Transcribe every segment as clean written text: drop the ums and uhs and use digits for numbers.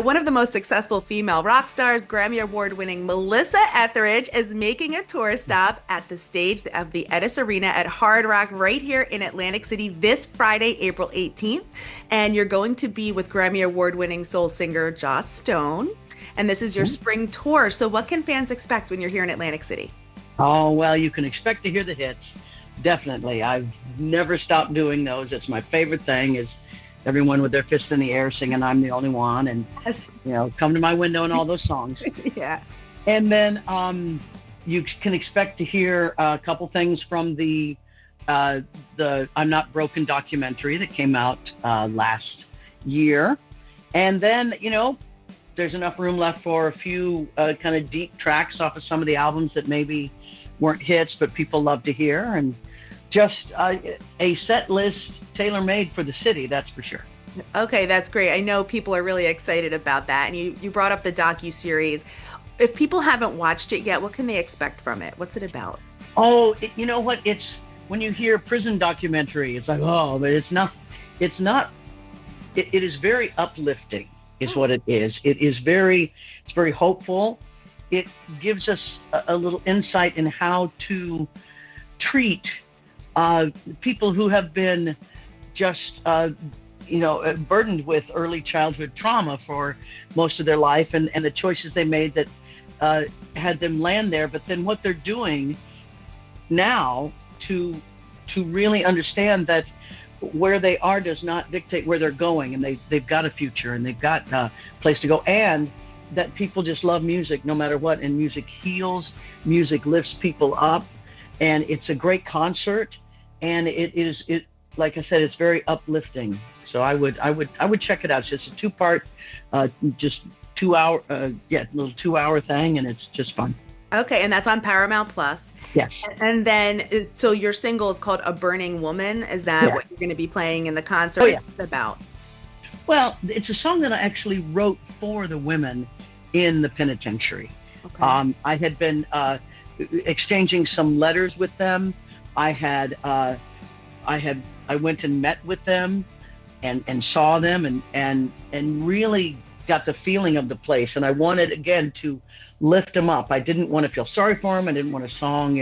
One of the most successful female rock stars, Grammy Award winning Melissa Etheridge, is making a tour stop at the stage of the Etess Arena at Hard Rock right here in Atlantic City this Friday, April 18th. And you're going to be with Grammy Award winning soul singer Joss Stone. And this is your spring tour. So, what can fans expect when you're here in Atlantic City? Oh, well, you can expect to hear the hits. Definitely. I've never stopped doing those. It's my favorite thing is everyone with their fists in the air singing I'm the only one and Yes. come to my window and all those songs. Yeah. And then you can expect to hear a couple things from the I'm Not Broken documentary that came out last year. And then, there's enough room left for a few kind of deep tracks off of some of the albums that maybe weren't hits, but people love to hear. And just a set list tailor-made for the city, that's for sure. Okay, that's great. I know people are really excited about that. And you brought up the docu-series. If people haven't watched it yet, what can they expect from it? What's it about? Oh, you know what? It's when you hear prison documentary, it's like, oh, but it's not. It is very uplifting, is what it is. It's very hopeful. It gives us a little insight in how to treat people who have been just burdened with early childhood trauma for most of their life, and the choices they made that had them land there. But then what they're doing now to really understand that where they are does not dictate where they're going, and they've got a future and they've got a place to go, and that people just love music no matter what, and music heals, music lifts people up, and it's a great concert, and it like I said, it's very uplifting. So I would check it out. It's just a two-part, just 2 hour, little 2 hour thing, and it's just fun. Okay, and that's on Paramount Plus. Yes. And then, so your single is called A Burning Woman. Is that what you're going to be playing in the concert? Oh, yeah. What's it about? Well, it's a song that I actually wrote for the women in the penitentiary. Okay. I had been exchanging some letters with them. I went and met with them and saw them and really got the feeling of the place. And I wanted, again, to lift them up. I didn't want to feel sorry for them. I didn't want a song,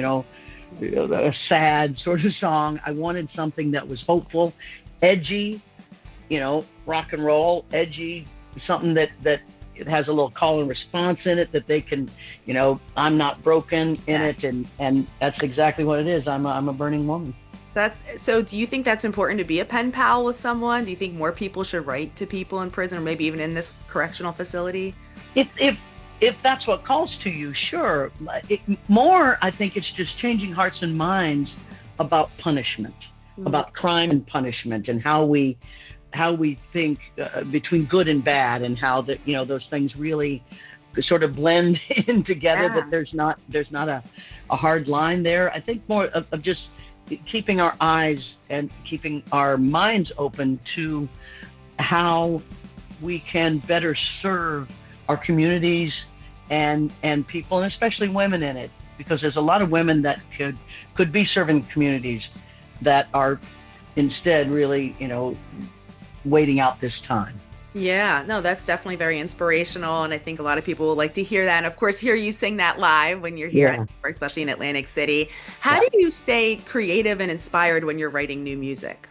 a sad sort of song. I wanted something that was hopeful, edgy, rock and roll, edgy, something that it has a little call and response in it that they can, I'm not broken in it. And that's exactly what it is. I'm a burning woman. So do you think that's important to be a pen pal with someone? Do you think more people should write to people in prison, or maybe even in this correctional facility? If that's what calls to you, sure. More, I think it's just changing hearts and minds about punishment, about crime and punishment, and how we think between good and bad, and how that those things really sort of blend in together. That there's not a hard line there. I think more of just keeping our eyes and keeping our minds open to how we can better serve our communities and people, and especially women in it, because there's a lot of women that could be serving communities that are instead really waiting out this time. Yeah, no, that's definitely very inspirational. And I think a lot of people will like to hear that. And of course, hear you sing that live when you're here, especially in Atlantic City. How do you stay creative and inspired when you're writing new music?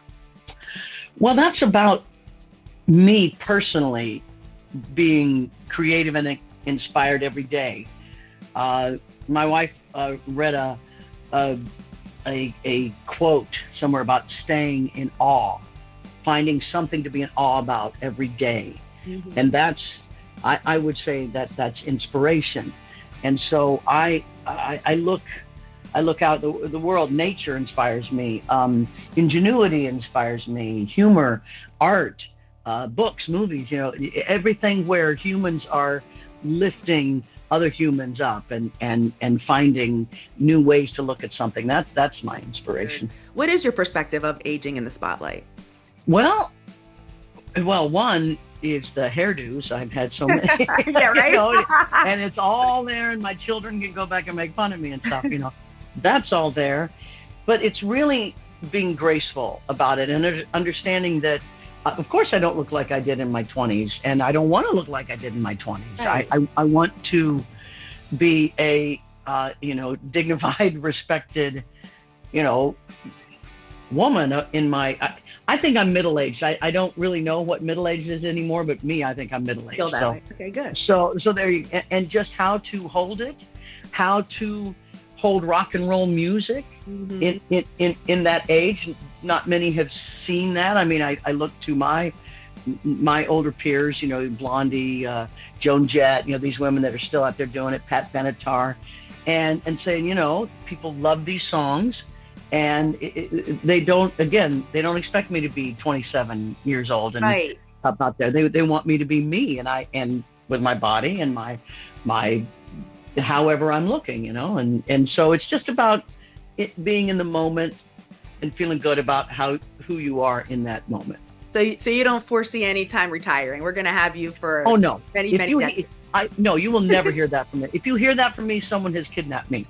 Well, that's about me personally being creative and inspired every day. My wife read a quote somewhere about staying in awe, finding something to be in awe about every day. And that's, I would say that's inspiration. And so I look out the world. Nature inspires me. Ingenuity inspires me. Humor, art, books, movies. Everything where humans are lifting other humans up and finding new ways to look at something. That's my inspiration. What is your perspective of aging in the spotlight? Well, one is the hairdos. I've had so many. Yeah, right. And it's all there, and my children can go back and make fun of me and stuff. That's all there. But it's really being graceful about it and understanding that Of course, I don't look like I did in my 20s, and I don't want to look like I did in my 20s. Right. I want to be a, dignified, respected, you know, woman in my, I think I'm middle-aged. I don't really know what middle-aged is anymore, but me, I think I'm middle-aged. Feel that So, way. Okay, good. so there you, and just how to hold it, how to hold rock and roll music Mhm. in that age. Not many have seen that. I mean, I look to my older peers, Blondie, Joan, Jett, these women that are still out there doing it, Pat Benatar, and saying, people love these songs, and they don't expect me to be 27 years old and Right. up out there. They want me to be me, and with my body and my however I'm looking, and so it's just about it being in the moment and feeling good about who you are in that moment. So you don't foresee any time retiring. We're going to have you for Oh no! many, If many you, decades. no, you will never hear that from me. If you hear that from me, someone has kidnapped me,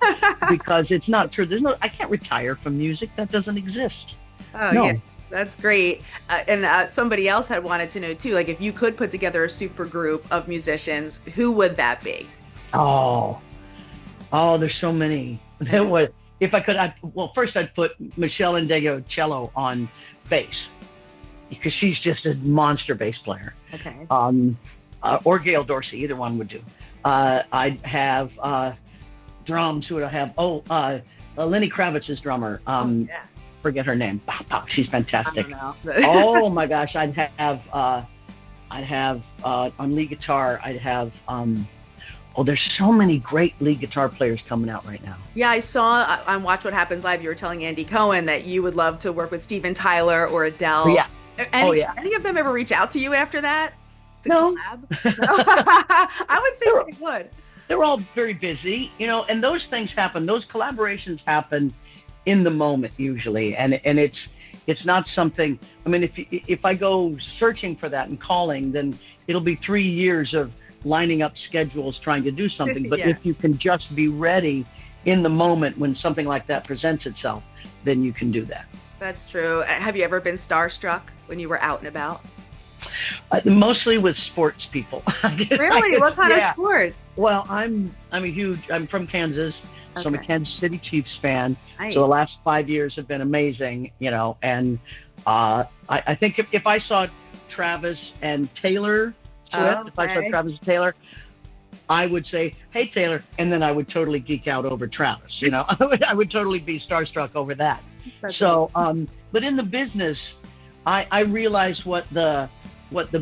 because it's not true. I can't retire from music. That doesn't exist. Oh, No. yeah. That's great. And somebody else had wanted to know too, like if you could put together a super group of musicians, who would that be? Oh, there's so many. If I could, first I'd put Michelle Indegocello on bass, because she's just a monster bass player. Okay. Or Gail Dorsey, either one would do. I'd have drums. Who would I have? Lenny Kravitz's drummer. Yeah. Forget her name. She's fantastic. I don't know. Oh my gosh, I'd have on lead guitar. I'd have there's so many great lead guitar players coming out right now. Yeah, I saw on Watch What Happens Live, you were telling Andy Cohen that you would love to work with Steven Tyler or Adele. Yeah. Any of them ever reach out to you after that? To No. collab? No? I would think they would. They're all very busy, and those things happen. Those collaborations happen in the moment usually, and it's not something. I mean, if I go searching for that and calling, then it'll be 3 years of lining up schedules trying to do something. But Yeah. if you can just be ready in the moment when something like that presents itself, then you can do that. That's true. Have you ever been starstruck when you were out and about? Mostly with sports people. Really? What kind of sports? Well, I'm from Kansas, so I'm a Okay. Kansas City Chiefs fan. Nice. So the last 5 years have been amazing, and I think if I saw Travis and Taylor Swift, if I saw Okay. Travis and Taylor, I would say, "Hey Taylor," and then I would totally geek out over Travis. I would totally be starstruck over that. That's So, but in the business, I realize what the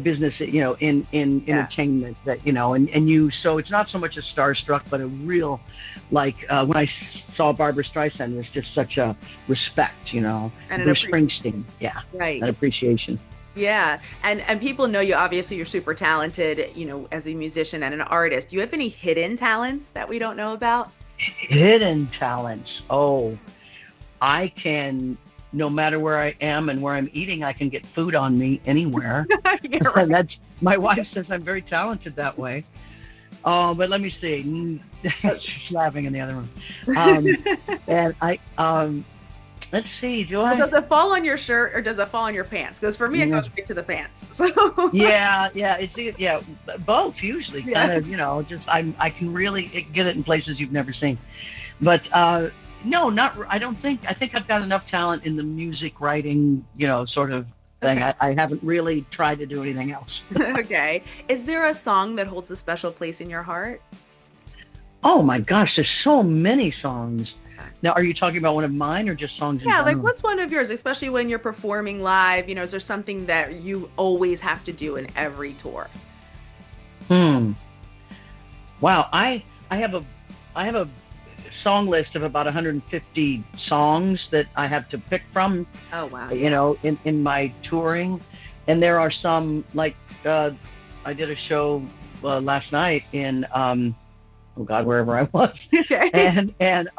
business, in entertainment, that, and you, so it's not so much a starstruck, but a real, like, when I saw Barbara Streisand, there's just such a respect, And an Bruce Springsteen. Yeah. right. An appreciation. Yeah. And people know you, obviously you're super talented, as a musician and an artist. Do you have any hidden talents that we don't know about? Hidden talents. Oh, I can, no matter where I am and where I'm eating, I can get food on me anywhere. Yeah, right. And my wife says I'm very talented that way. But let me see. She's laughing in the other room. And let's see. Well, does it fall on your shirt or does it fall on your pants? Because for me, it goes right to the pants. So Yeah, it's both usually. Yeah. Kind of, just I can really get it in places you've never seen. But no, I don't think. I think I've got enough talent in the music writing, sort of thing. Okay. I haven't really tried to do anything else. Okay. Is there a song that holds a special place in your heart? Oh my gosh, there's so many songs. Now, are you talking about one of mine or just songs in Yeah, like general? what's one of yours, especially when you're performing live? Is there something that you always have to do in every tour? Wow, I have a song list of about 150 songs that I have to pick from. Oh, wow. In my touring, and there are some, like, I did a show last night in wherever I was. Okay. and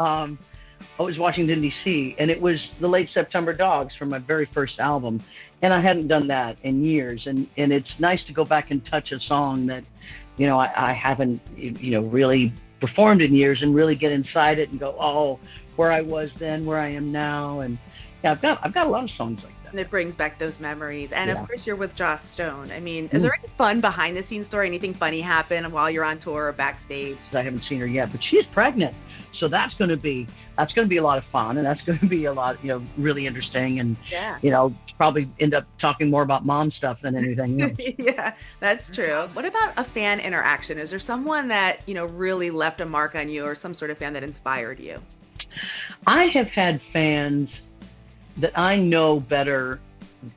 I was Washington D.C. and it was the Late September Dogs from my very first album, and I hadn't done that in years, and it's nice to go back and touch a song that I haven't really performed in years, and really get inside it and go, oh, where I was then, where I am now. And yeah, I've got a lot of songs like that. And it brings back those memories. And of Yeah. course, you're with Joss Stone. I mean, is Mm. there any fun behind the scenes story? Anything funny happen while you're on tour or backstage? I haven't seen her yet, but she's pregnant, so that's going to be a lot of fun, and that's going to be a lot, really interesting, and Yeah. probably end up talking more about mom stuff than anything else. Yeah, that's true. What about a fan interaction? Is there someone that, really left a mark on you or some sort of fan that inspired you? I have had fans that I know better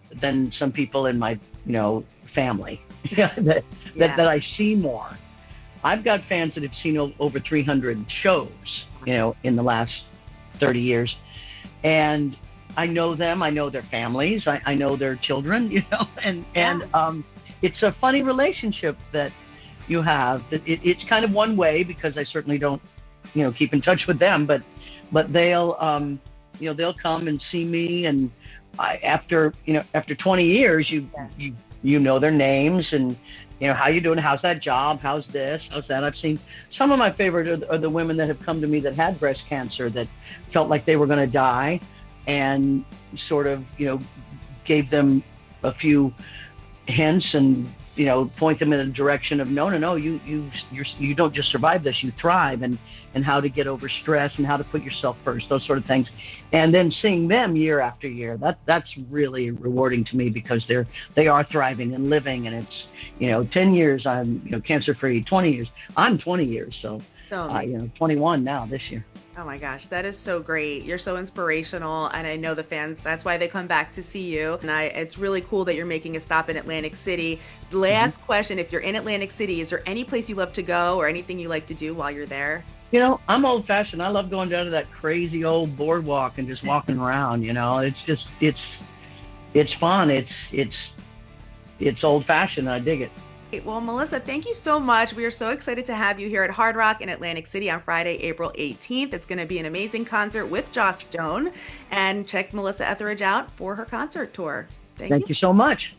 than some people in my, family that, Yeah. that I see more. I've got fans that have seen over 300 shows, in the last 30 years. And I know them, I know their families, I know their children, and it's a funny relationship that you have. It's kind of one way because I certainly don't, keep in touch with them, but they'll come and see me, and after 20 years, you know their names, and how you doing, how's that job, how's this, how's that. I've seen some of my favorite are the women that have come to me that had breast cancer, that felt like they were going to die, and sort of gave them a few hints and point them in a direction of no, you don't just survive this, you thrive, and how to get over stress and how to put yourself first, those sort of things. And then seeing them year after year, that's really rewarding to me, because they are thriving and living, and it's 10 years I'm cancer free, 20 years I'm 20 years, so 21 now this year. Oh my gosh, that is so great. You're so inspirational. And I know the fans, that's why they come back to see you. And it's really cool that you're making a stop in Atlantic City. Last question, if you're in Atlantic City, is there any place you love to go or anything you like to do while you're there? I'm old fashioned. I love going down to that crazy old boardwalk and just walking around. It's just, it's fun. It's old fashioned. I dig it. Well, Melissa, thank you so much. We are so excited to have you here at Hard Rock in Atlantic City on Friday, April 18th. It's going to be an amazing concert with Joss Stone. And check Melissa Etheridge out for her concert tour. Thank you so much.